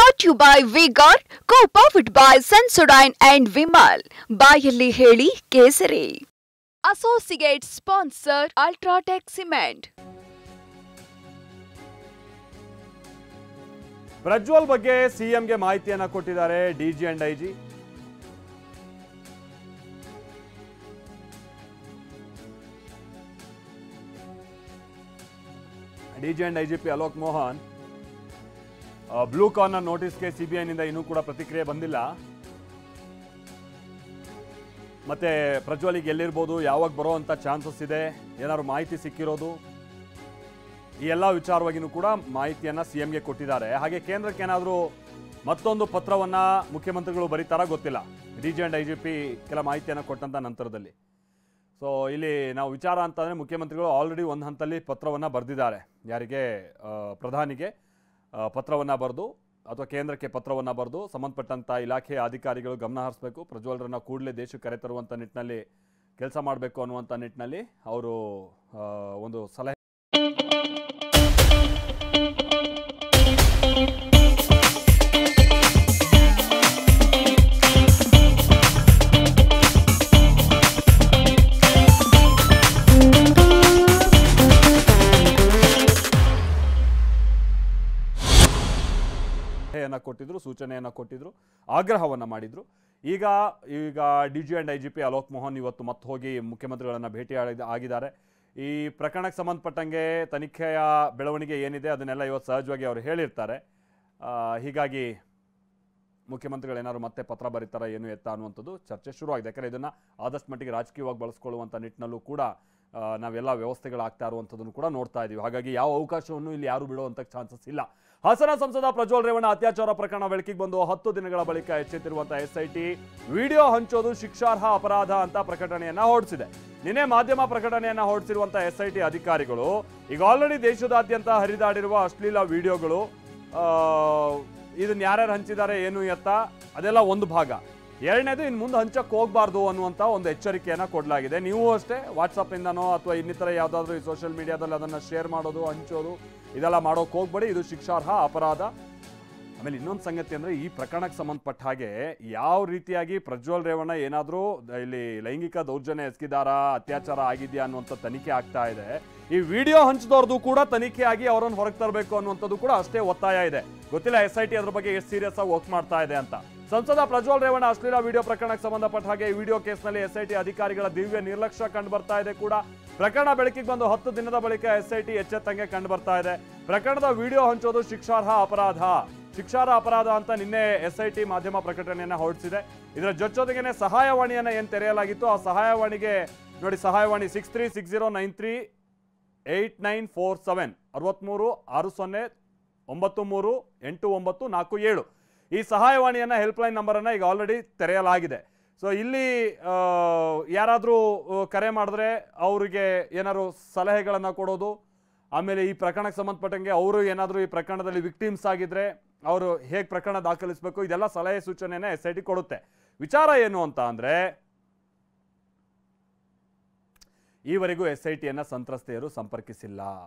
Brought to you by V-Guard, co-powered by Sensodyne and Vimal. ಬಾಯಲ್ಲಿ ಹೇಳಿ ಕೇಸರಿ. Associate sponsor Ultratech Cement. Prajwal ಬಗ್ಗೆ ಸಿಎಂಗೆ ಮಾಹಿತಿಯನ್ನ ಕೊಟ್ಟಿದ್ದಾರೆ DG and IG. DG and IGP Alok Mohan blue corner ನೋಟಿಸ್ಗೆ ಸಿಬಿಐನಿಂದ ಇನ್ನೂ ಕೂಡ ಪ್ರತಿಕ್ರಿಯೆ ಬಂದಿಲ್ಲ. ಮತ್ತೆ ಪ್ರಜ್ವಲಿಗೆ ಎಲ್ಲಿರ್ಬೋದು, ಯಾವಾಗ ಬರೋವಂಥ ಚಾನ್ಸಸ್ ಇದೆ, ಏನಾದ್ರು ಮಾಹಿತಿ ಸಿಕ್ಕಿರೋದು, ಈ ಎಲ್ಲ ವಿಚಾರವಾಗಿಯೂ ಕೂಡ ಮಾಹಿತಿಯನ್ನ ಸಿಎಂಗೆ ಕೊಟ್ಟಿದ್ದಾರೆ. ಹಾಗೆ ಕೇಂದ್ರಕ್ಕೆ ಏನಾದರೂ ಮತ್ತೊಂದು ಪತ್ರವನ್ನ ಮುಖ್ಯಮಂತ್ರಿಗಳು ಬರೀತಾರ ಗೊತ್ತಿಲ್ಲ, ಡಿಜಿ ಅಂಡ್ ಐಜಿಪಿ ಕೆಲ ಮಾಹಿತಿಯನ್ನು ಕೊಟ್ಟಂತ ನಂತರದಲ್ಲಿ. ಸೊ ಇಲ್ಲಿ ನಾವು ವಿಚಾರ ಅಂತಂದರೆ ಮುಖ್ಯಮಂತ್ರಿಗಳು ಆಲ್ರೆಡಿ ಒಂದು ಹಂತದಲ್ಲಿ ಪತ್ರವನ್ನು ಬರೆದಿದ್ದಾರೆ. ಯಾರಿಗೆ? ಪ್ರಧಾನಿಗೆ ಪತ್ರವನ್ನು ಬರೆದು ಅಥವಾ ಕೇಂದ್ರಕ್ಕೆ ಪತ್ರವನ್ನು ಬರೆದು ಸಂಬಂಧಪಟ್ಟಂಥ ಇಲಾಖೆಯ ಅಧಿಕಾರಿಗಳು ಗಮನ ಹರಿಸಬೇಕು, ಪ್ರಜ್ವಲ್ರನ್ನ ಕೂಡಲೇ ದೇಶಕ್ಕೆ ಕರೆತರುವಂಥ ನಿಟ್ಟಿನಲ್ಲಿ ಕೆಲಸ ಮಾಡಬೇಕು ಅನ್ನುವಂಥ ನಿಟ್ಟಿನಲ್ಲಿ ಅವರು ಒಂದು ಸಲಹೆ ಕೊಟ್ಟಿದ್ರು, ಸೂಚನೆಯನ್ನು ಕೊಟ್ಟಿದ್ರು, ಆಗ್ರಹವನ್ನು ಮಾಡಿದ್ರು. ಈಗ DG and IGP Alok Mohan ಇವತ್ತು ಮತ್ತೆ ಹೋಗಿ ಮುಖ್ಯಮಂತ್ರಿಗಳನ್ನು ಭೇಟಿ ಆಗಿದ್ದಾರೆ. ಈ ಪ್ರಕರಣಕ್ಕೆ ಸಂಬಂಧಪಟ್ಟಂಗೆ ತನಿಖೆಯ ಬೆಳವಣಿಗೆ ಏನಿದೆ ಅದನ್ನೆಲ್ಲ ಇವತ್ತು ಸಹಜವಾಗಿ ಅವರು ಹೇಳಿರ್ತಾರೆ. ಹೀಗಾಗಿ ಮುಖ್ಯಮಂತ್ರಿಗಳೇನಾದ್ರು ಮತ್ತೆ ಪತ್ರ ಬರೀತಾರ ಏನು ಎತ್ತ ಅನ್ನುವಂಥದ್ದು ಚರ್ಚೆ ಶುರುವಾಗಿದೆ. ಯಾಕಂದರೆ ಇದನ್ನು ಆದಷ್ಟು ಮಟ್ಟಿಗೆ ರಾಜಕೀಯವಾಗಿ ಬಳಸ್ಕೊಳ್ಳುವಂಥ ನಿಟ್ಟಿನಲ್ಲೂ ಕೂಡ ನಾವೆಲ್ಲ ವ್ಯವಸ್ಥೆಗಳಾಗ್ತಾ ಇರುವಂಥದ್ದನ್ನು ಕೂಡ ನೋಡ್ತಾ ಇದ್ದೀವಿ. ಹಾಗಾಗಿ ಯಾವ ಅವಕಾಶವನ್ನು ಇಲ್ಲಿ ಯಾರು ಬಿಡುವಂಥ ಚಾನ್ಸಸ್ ಇಲ್ಲ. ಹಾಸನ ಸಂಸದ ಪ್ರಜ್ವಲ್ ರೇವಣ್ಣ ಅತ್ಯಾಚಾರ ಪ್ರಕರಣ ಬೆಳಕಿಗೆ ಬಂದು 10 ದಿನಗಳ ಬಳಿಕ ಎಚ್ಚೆತ್ತಿರುವಂತಹ ಎಸ್ಐಟಿ ವಿಡಿಯೋ ಹಂಚೋದು ಶಿಕ್ಷಾರ್ಹ ಅಪರಾಧ ಅಂತ ಪ್ರಕಟಣೆಯನ್ನ ಹೊರಡಿಸಿದೆ. ನಿನ್ನೆ ಮಾಧ್ಯಮ ಪ್ರಕಟಣೆಯನ್ನ ಹೊರಡಿಸಿರುವಂತಹ ಎಸ್ಐಟಿ ಅಧಿಕಾರಿಗಳು ಈಗ ಆಲ್ರೆಡಿ ದೇಶದಾದ್ಯಂತ ಹರಿದಾಡಿರುವ ಅಶ್ಲೀಲ ವಿಡಿಯೋಗಳು, ಇದನ್ನ ಯಾರ್ಯಾರು ಹಂಚಿದ್ದಾರೆ ಏನು ಎತ್ತ ಅದೆಲ್ಲ ಒಂದು ಭಾಗ. ಎರಡನೇದು ಇನ್ನು ಮುಂದೆ ಹಂಚಕ್ಕೆ ಹೋಗಬಾರ್ದು ಅನ್ನುವಂಥ ಒಂದು ಎಚ್ಚರಿಕೆಯನ್ನು ಕೊಡಲಾಗಿದೆ. ನೀವು ಅಷ್ಟೇ ವಾಟ್ಸಪ್ನಿಂದನೋ ಅಥವಾ ಇನ್ನಿತರ ಯಾವುದಾದ್ರೂ ಈ ಸೋಷಿಯಲ್ ಮೀಡಿಯಾದಲ್ಲಿ ಅದನ್ನು ಶೇರ್ ಮಾಡೋದು, ಹಂಚೋದು ಇದೆಲ್ಲ ಮಾಡೋಕೆ ಹೋಗ್ಬೇಡಿ, ಇದು ಶಿಕ್ಷಾರ್ಹ ಅಪರಾಧ. ಆಮೇಲೆ ಇನ್ನೊಂದು ಸಂಗತಿ ಅಂದರೆ ಈ ಪ್ರಕರಣಕ್ಕೆ ಸಂಬಂಧಪಟ್ಟ ಹಾಗೆ ಯಾವ ರೀತಿಯಾಗಿ ಪ್ರಜ್ವಲ್ ರೇವಣ್ಣ ಏನಾದರೂ ಇಲ್ಲಿ ಲೈಂಗಿಕ ದೌರ್ಜನ್ಯ ಎಸಗಿದಾರಾ, ಅತ್ಯಾಚಾರ ಆಗಿದೆಯಾ ಅನ್ನುವಂಥ ತನಿಖೆ ಆಗ್ತಾ ಇದೆ. ಈ ವಿಡಿಯೋ ಹಂಚಿದವ್ರದ್ದು ಕೂಡ ತನಿಖೆ ಆಗಿ ಅವರನ್ನು ಹೊರಗೆ ತರಬೇಕು ಅನ್ನುವಂಥದ್ದು ಕೂಡ ಅಷ್ಟೇ ಒತ್ತಾಯ ಇದೆ. ಗೊತ್ತಿಲ್ಲ ಎಸ್ಐಟಿ ಅದ್ರ ಬಗ್ಗೆ ಎಷ್ಟು ಸೀರಿಯಸ್ ಆಗಿ ವರ್ಕ್ ಮಾಡ್ತಾ ಇದೆ ಅಂತ. ಸಂಸದ ಪ್ರಜ್ವಲ್ ರೇವಣ್ಣ ಅಶ್ಲೀಲ ವಿಡಿಯೋ ಪ್ರಕರಣಕ್ಕೆ ಸಂಬಂಧಪಟ್ಟ ಹಾಗೆ ಈ ವಿಡಿಯೋ ಕೇಸ್ನಲ್ಲಿ ಎಸ್ಐಟಿ ಅಧಿಕಾರಿಗಳ ದಿವ್ಯ ನಿರ್ಲಕ್ಷ್ಯ ಕಂಡು ಬರ್ತಾ ಇದೆ ಕೂಡ. ಪ್ರಕರಣ ಬೆಳಕಿಗೆ ಬಂದು 10 ದಿನದ ಬಳಿಕ ಎಸ್ಐಟಿ ಎಚ್ಚೆತ್ತಂಗೆ ಕಂಡು ಬರ್ತಾ ಇದೆ. ಪ್ರಕರಣದ ವಿಡಿಯೋ ಹಂಚೋದು ಶಿಕ್ಷಾರ್ಹ ಅಪರಾಧ ಅಂತ ನಿನ್ನೆ ಎಸ್ಐಟಿ ಮಾಧ್ಯಮ ಪ್ರಕಟಣೆಯನ್ನ ಹೊರಡಿಸಿದೆ. ಇದರ ಜೊತೆಗೇನೆ ಸಹಾಯವಾಣಿಯನ್ನ ಏನು ತೆರೆಯಲಾಗಿತ್ತು ಆ ಸಹಾಯವಾಣಿಗೆ ನೋಡಿ, ಸಹಾಯವಾಣಿ 6360938947 6360938947 ಈ ಸಹಾಯವಾಣಿಯನ್ನ ಹೆಲ್ಪ್ಲೈನ್ ನಂಬರನ್ನ ಈಗ ಆಲ್ರೆಡಿ ತೆರೆಯಲಾಗಿದೆ. ಸೊ ಇಲ್ಲಿ ಯಾರಾದರೂ ಕರೆ ಮಾಡಿದ್ರೆ ಅವರಿಗೆ ಏನಾದ್ರು ಸಲಹೆಗಳನ್ನು ಕೊಡೋದು, ಆಮೇಲೆ ಈ ಪ್ರಕರಣಕ್ಕೆ ಸಂಬಂಧಪಟ್ಟಂಗೆ ಅವರು ಏನಾದರೂ ಈ ಪ್ರಕರಣದಲ್ಲಿ ವಿಕ್ಟಿಮ್ಸ್ ಆಗಿದ್ರೆ ಅವರು ಹೇಗೆ ಪ್ರಕರಣ ದಾಖಲಿಸಬೇಕು, ಇದೆಲ್ಲ ಸಲಹೆ ಸೂಚನೆಯನ್ನು ಎಸ್ಐಟಿ ಕೊಡುತ್ತೆ. ವಿಚಾರ ಏನು ಅಂತ ಅಂದರೆ, ಈವರೆಗೂ ಎಸ್ಐಟಿಯನ್ನು ಸಂತ್ರಸ್ತೆಯರು ಸಂಪರ್ಕಿಸಿಲ್ಲ,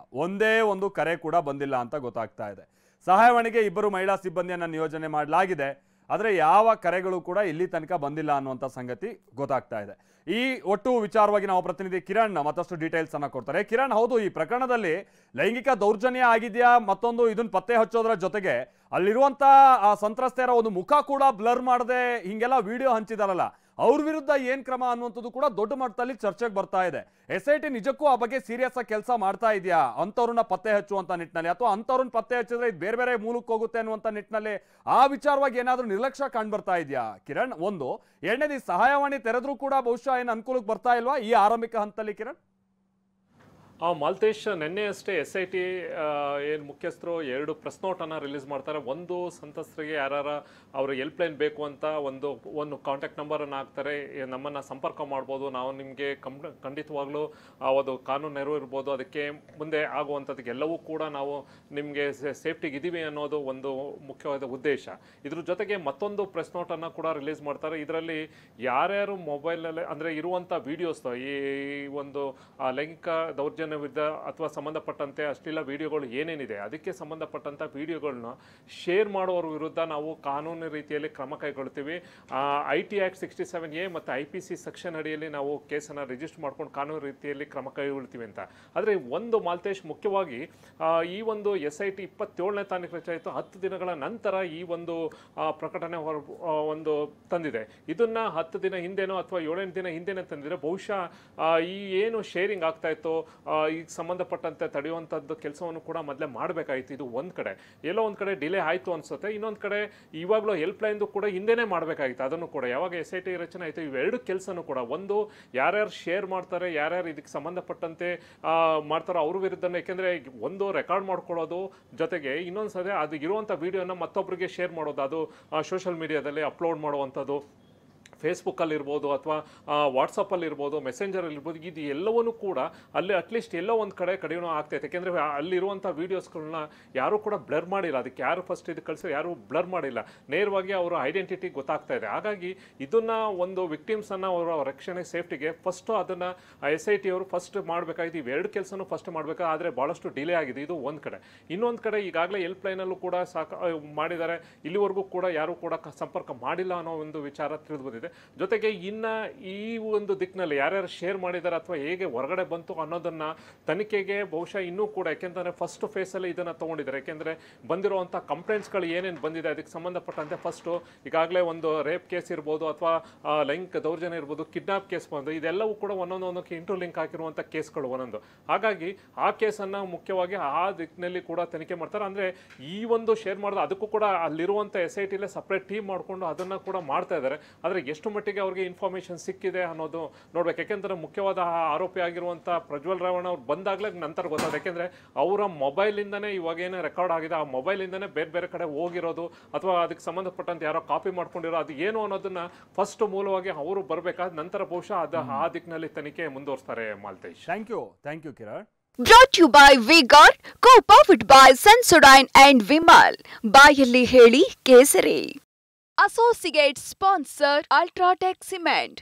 ಒಂದೇ ಒಂದು ಕರೆ ಕೂಡ ಬಂದಿಲ್ಲ ಅಂತ ಗೊತ್ತಾಗ್ತಾ ಇದೆ. ಸಹಾಯವಾಣಿಗೆ 2 ಮಹಿಳಾ ಸಿಬ್ಬಂದಿಯನ್ನು ನಿಯೋಜನೆ ಮಾಡಲಾಗಿದೆ, ಆದರೆ ಯಾವ ಕರೆಗಳು ಕೂಡ ಇಲ್ಲಿ ತನಕ ಬಂದಿಲ್ಲ ಅನ್ನುವಂಥ ಸಂಗತಿ ಗೊತ್ತಾಗ್ತಾ ಇದೆ. ಈ ಒಟ್ಟು ವಿಚಾರವಾಗಿ ನಾವು ಪ್ರತಿನಿಧಿ ಕಿರಣ್ ಮತ್ತಷ್ಟು ಡೀಟೇಲ್ಸ್ ಅನ್ನ ಕೊಡ್ತಾರೆ. ಕಿರಣ್, ಹೌದು, ಈ ಪ್ರಕರಣದಲ್ಲಿ ಲೈಂಗಿಕ ದೌರ್ಜನ್ಯ ಆಗಿದೆಯಾ, ಮತ್ತೊಂದು ಇದನ್ನ ಪತ್ತೆ ಹಚ್ಚೋದ್ರ ಜೊತೆಗೆ ಅಲ್ಲಿರುವಂತ ಆ ಸಂತ್ರಸ್ತೆಯರ ಒಂದು ಮುಖ ಕೂಡ ಬ್ಲರ್ ಮಾಡದೆ ಹಿಂಗೆಲ್ಲ ವಿಡಿಯೋ ಹಂಚಿದಾರಲ್ಲ, ಅವ್ರ ವಿರುದ್ಧ ಏನ್ ಕ್ರಮ ಅನ್ನುವಂಥದ್ದು ಕೂಡ ದೊಡ್ಡ ಮಟ್ಟದಲ್ಲಿ ಚರ್ಚೆಗೆ ಬರ್ತಾ ಇದೆ. ಎಸ್ಐಟಿ ನಿಜಕ್ಕೂ ಆ ಬಗ್ಗೆ ಸೀರಿಯಸ್ ಆಗಿ ಕೆಲಸ ಮಾಡ್ತಾ ಇದೆಯಾ ಅಂಥವ್ರನ್ನ ಪತ್ತೆ ಹಚ್ಚುವಂತ ನಿಟ್ಟಿನಲ್ಲಿ, ಅಥವಾ ಅಂಥವ್ರನ್ನ ಪತ್ತೆ ಹಚ್ಚಿದ್ರೆ ಇದು ಬೇರೆ ಬೇರೆ ಮೂಲಕ್ಕೆ ಹೋಗುತ್ತೆ ಅನ್ನುವಂಥ ನಿಟ್ಟಿನಲ್ಲಿ ಆ ವಿಚಾರವಾಗಿ ಏನಾದರೂ ನಿರ್ಲಕ್ಷ್ಯ ಕಂಡು ಬರ್ತಾ ಇದೆಯಾ ಕಿರಣ್? ಒಂದು. ಎರಡನೇದು, ಸಹಾಯವಾಣಿ ತೆರೆದ್ರೂ ಕೂಡ ಬಹುಶಃ ಏನು ಅನುಕೂಲಕ್ಕೆ ಬರ್ತಾ ಇಲ್ವಾ ಈ ಆರಂಭಿಕ ಹಂತದಲ್ಲಿ ಕಿರಣ್? ಮಾಲ್ತೇಶ್, ನಿನ್ನೆ ಅಷ್ಟೇ SIT ಏನು ಮುಖ್ಯಸ್ಥರು 2 ಪ್ರೆಸ್ ನೋಟನ್ನು ರಿಲೀಸ್ ಮಾಡ್ತಾರೆ. ಒಂದು, ಸಂತ್ರಸ್ತರಿಗೆ ಯಾರು ಅವರು ಹೆಲ್ಪ್ಲೈನ್ ಬೇಕು ಅಂತ ಒಂದು ಕಾಂಟ್ಯಾಕ್ಟ್ ನಂಬರನ್ನು ಹಾಕ್ತಾರೆ, ನಮ್ಮನ್ನು ಸಂಪರ್ಕ ಮಾಡ್ಬೋದು, ನಾವು ನಿಮಗೆ ಖಂಡಿತವಾಗ್ಲೂ ಅದು ಕಾನೂನು ನೆರವು ಇರ್ಬೋದು, ಅದಕ್ಕೆ ಮುಂದೆ ಆಗುವಂಥದ್ದಕ್ಕೆ ಎಲ್ಲವೂ ಕೂಡ ನಾವು ನಿಮಗೆ ಸೇಫ್ಟಿಗೆ ಇದ್ದೀವಿ ಅನ್ನೋದು ಒಂದು ಮುಖ್ಯವಾದ ಉದ್ದೇಶ. ಇದ್ರ ಜೊತೆಗೆ ಮತ್ತೊಂದು ಪ್ರೆಸ್ ನೋಟನ್ನು ಕೂಡ ರಿಲೀಸ್ ಮಾಡ್ತಾರೆ. ಇದರಲ್ಲಿ ಯಾರ್ಯಾರು ಮೊಬೈಲಲ್ಲಿ ಅಂದರೆ ಇರುವಂಥ ವೀಡಿಯೋಸ್, ಈ ಒಂದು ಲೈಂಗಿಕ ದೌರ್ಜನ್ಯ ದೌರ್ಜನ್ಯ ವಿರುದ್ಧ ಅಥವಾ ಸಂಬಂಧಪಟ್ಟಂತೆ ಅಶ್ಲೀಲ ವಿಡಿಯೋಗಳು ಏನೇನಿದೆ ಅದಕ್ಕೆ ಸಂಬಂಧಪಟ್ಟಂಥ ವಿಡಿಯೋಗಳನ್ನ ಶೇರ್ ಮಾಡೋರ ವಿರುದ್ಧ ನಾವು ಕಾನೂನು ರೀತಿಯಲ್ಲಿ ಕ್ರಮ ಕೈಗೊಳ್ತೀವಿ. IT ಆ್ಯಕ್ಟ್ 67A ಮತ್ತು IPC ಸೆಕ್ಷನ್ ಅಡಿಯಲ್ಲಿ ನಾವು ಕೇಸನ್ನು ರಿಜಿಸ್ಟರ್ ಮಾಡ್ಕೊಂಡು ಕಾನೂನು ರೀತಿಯಲ್ಲಿ ಕ್ರಮ ಕೈಗೊಳ್ತೀವಿ ಅಂತ. ಆದರೆ ಒಂದು ಮಾಲ್ತೇಶ್ ಮುಖ್ಯವಾಗಿ ಈ ಒಂದು SIT 27ನೇ ತಾರೀಕು ರಚನೆ ಆಯಿತು, 10 ದಿನಗಳ ನಂತರ ಈ ಒಂದು ಪ್ರಕಟಣೆ ಒಂದು ತಂದಿದೆ. ಇದನ್ನ 10 ದಿನ ಹಿಂದೆನೋ ಅಥವಾ 7-8 ದಿನ ಹಿಂದೆನೇ ತಂದಿದ್ರೆ ಬಹುಶಃ ಈ ಏನು ಶೇರಿಂಗ್ ಆಗ್ತಾ ಇತ್ತು ಈಗ ಸಂಬಂಧಪಟ್ಟಂತೆ ತಡೆಯುವಂಥದ್ದು ಕೆಲಸವನ್ನು ಕೂಡ ಮೊದಲೇ ಮಾಡಬೇಕಾಗಿತ್ತು. ಇದು ಒಂದು ಕಡೆ ಎಲ್ಲೋ ಒಂದು ಕಡೆ ಡಿಲೇ ಆಯಿತು ಅನ್ಸುತ್ತೆ. ಇನ್ನೊಂದು ಕಡೆ ಇವಾಗಲೂ ಹೆಲ್ಪ್ಲೈನ್ದು ಕೂಡ ಹಿಂದೆನೇ ಮಾಡಬೇಕಾಗಿತ್ತು. ಅದನ್ನು ಕೂಡ ಯಾವಾಗ SIT ರಚನೆ ಆಯಿತು ಇವೆರಡು ಕೆಲಸನೂ ಕೂಡ ಒಂದು ಯಾರ್ಯಾರು ಶೇರ್ ಮಾಡ್ತಾರೆ, ಯಾರ್ಯಾರು ಇದಕ್ಕೆ ಸಂಬಂಧಪಟ್ಟಂತೆ ಮಾಡ್ತಾರೋ ಅವ್ರ ವಿರುದ್ಧನೇ, ಯಾಕೆಂದರೆ ಒಂದು ರೆಕಾರ್ಡ್ ಮಾಡ್ಕೊಳ್ಳೋದು ಜೊತೆಗೆ ಇನ್ನೊಂದು ಸರಿ ಅದು ಇರುವಂಥ ವಿಡಿಯೋನ ಮತ್ತೊಬ್ಬರಿಗೆ ಶೇರ್ ಮಾಡೋದು, ಅದು ಸೋಷಿಯಲ್ ಮೀಡಿಯಾದಲ್ಲಿ ಅಪ್ಲೋಡ್ ಮಾಡುವಂಥದ್ದು, ಫೇಸ್ಬುಕ್ಕಲ್ಲಿರ್ಬೋದು ಅಥವಾ ವಾಟ್ಸಪ್ಪಲ್ಲಿರ್ಬೋದು, ಮೆಸೆಂಜರಲ್ಲಿರ್ಬೋದು, ಇದು ಎಲ್ಲವನ್ನೂ ಕೂಡ ಅಲ್ಲಿ ಅಟ್ಲೀಸ್ಟ್ ಎಲ್ಲೋ ಒಂದು ಕಡೆಯೂ ಆಗ್ತೈತೆ. ಯಾಕೆಂದರೆ ಅಲ್ಲಿರುವಂಥ ವೀಡಿಯೋಸ್ಗಳನ್ನ ಯಾರೂ ಕೂಡ ಬ್ಲರ್ ಮಾಡಿಲ್ಲ. ಅದಕ್ಕೆ ಯಾರು ಫಸ್ಟ್ ಇದು ಕಳಿಸಿ ಯಾರೂ ಬ್ಲರ್ ಮಾಡಿಲ್ಲ, ನೇರವಾಗಿ ಅವರ ಐಡೆಂಟಿಟಿ ಗೊತ್ತಾಗ್ತಾ ಇದೆ. ಹಾಗಾಗಿ ಇದನ್ನು ಒಂದು ವಿಕ್ಟಿಮ್ಸನ್ನು ಅವರ ರಕ್ಷಣೆ ಸೇಫ್ಟಿಗೆ ಫಸ್ಟು ಅದನ್ನು SIT ಅವರು ಫಸ್ಟ್ ಮಾಡಬೇಕಾಗಿದೆ. ಇವೆರಡು ಕೆಲಸನೂ ಫಸ್ಟ್ ಮಾಡಬೇಕು. ಆದರೆ ಭಾಳಷ್ಟು ಡಿಲೇ ಆಗಿದೆ. ಇದು ಒಂದು ಕಡೆ. ಇನ್ನೊಂದು ಕಡೆ ಈಗಾಗಲೇ ಹೆಲ್ಪ್ಲೈನಲ್ಲೂ ಕೂಡ ಮಾಡಿದ್ದಾರೆ. ಇಲ್ಲಿವರೆಗೂ ಕೂಡ ಯಾರೂ ಕೂಡ ಸಂಪರ್ಕ ಮಾಡಿಲ್ಲ ಅನ್ನೋ ಒಂದು ವಿಚಾರ ತಿಳಿದು ಬಂದಿದೆ. ಜೊತೆಗೆ ಇನ್ನು ಈ ಒಂದು ದಿಕ್ಕಿನಲ್ಲಿ ಯಾರ್ಯಾರು ಶೇರ್ ಮಾಡಿದ್ದಾರೆ ಅಥವಾ ಹೇಗೆ ಹೊರಗಡೆ ಬಂತು ಅನ್ನೋದನ್ನ ತನಿಖೆಗೆ ಬಹುಶಃ ಇನ್ನೂ ಕೂಡ, ಯಾಕೆಂತಂದರೆ ಫಸ್ಟ್ ಫೇಸಲ್ಲಿ ಇದನ್ನು ತೊಗೊಂಡಿದ್ದಾರೆ. ಯಾಕೆಂದರೆ ಬಂದಿರುವಂಥ ಕಂಪ್ಲೇಂಟ್ಸ್ಗಳು ಏನೇನು ಬಂದಿದೆ ಅದಕ್ಕೆ ಸಂಬಂಧಪಟ್ಟಂತೆ ಫಸ್ಟು ಈಗಾಗಲೇ ಒಂದು ರೇಪ್ ಕೇಸ್ ಇರ್ಬೋದು ಅಥವಾ ಲೈಂಗಿಕ ದೌರ್ಜನ್ಯ ಇರ್ಬೋದು, ಕಿಡ್ನಾಪ್ ಕೇಸ್ ಬಂದು ಇದೆಲ್ಲವೂ ಕೂಡ ಒಂದೊಂದಕ್ಕೆ ಇಂಟರ್ಲಿಂಕ್ ಆಗಿರುವಂಥ ಕೇಸ್ಗಳು ಒಂದೊಂದು. ಹಾಗಾಗಿ ಆ ಕೇಸನ್ನು ಮುಖ್ಯವಾಗಿ ಆ ದಿಕ್ಕಿನಲ್ಲಿ ಕೂಡ ತನಿಖೆ ಮಾಡ್ತಾರೆ. ಅಂದರೆ ಈ ಒಂದು ಶೇರ್ ಮಾಡಿದ್ರೆ ಅದಕ್ಕೂ ಕೂಡ ಅಲ್ಲಿರುವಂಥ SITಲೇ ಸಪ್ರೇಟ್ ಟೀಮ್ ಮಾಡಿಕೊಂಡು ಅದನ್ನು ಕೂಡ ಮಾಡ್ತಾ ಇದ್ದಾರೆ. ಆದರೆ ಎಷ್ಟು ಮಟ್ಟಿಗೆ ಅವ್ರಿಗೆ ಇನ್ಫಾರ್ಮೇಷನ್ ಸಿಕ್ಕಿದೆ ಅನ್ನೋದು ನೋಡ್ಬೇಕು. ಯಾಕೆಂದರೆ ಮುಖ್ಯವಾದ ಆರೋಪಿ ಆಗಿರುವಂಥ ಪ್ರಜ್ವಲ್ ರೇವಣ್ಣ ಅವ್ರು ಬಂದಾಗಲೇ ನಂತರ ಗೊತ್ತಾದ. ಯಾಕೆಂದರೆ ಅವರ ಮೊಬೈಲಿಂದನೇ ಇವಾಗೇನೇ ರೆಕಾರ್ಡ್ ಆಗಿದೆ, ಆ ಮೊಬೈಲಿಂದನೇ ಬೇರೆ ಬೇರೆ ಕಡೆ ಹೋಗಿರೋದು ಅಥವಾ ಅದಕ್ಕೆ ಸಂಬಂಧಪಟ್ಟಂತೆ ಯಾರೋ ಕಾಪಿ ಮಾಡ್ಕೊಂಡಿರೋ ಅದು ಏನು ಅನ್ನೋದನ್ನ ಫಸ್ಟ್ ಮೂಲವಾಗಿ ಅವರು ಬರಬೇಕಾದ ನಂತರ ಬಹುಶಃ ಆ ದಿಕ್ಕಿನಲ್ಲಿ ತನಿಖೆ ಮುಂದುವರಿಸ್ತಾರೆ. Maltesh, thank you Kiran. Brought to you by V-Guard, co-powered by Sensodyne and Vimal. ಬಾಯಲ್ಲಿ ಹೇಳಿ ಕೇಸರಿ. Associate sponsor Ultratech Cement.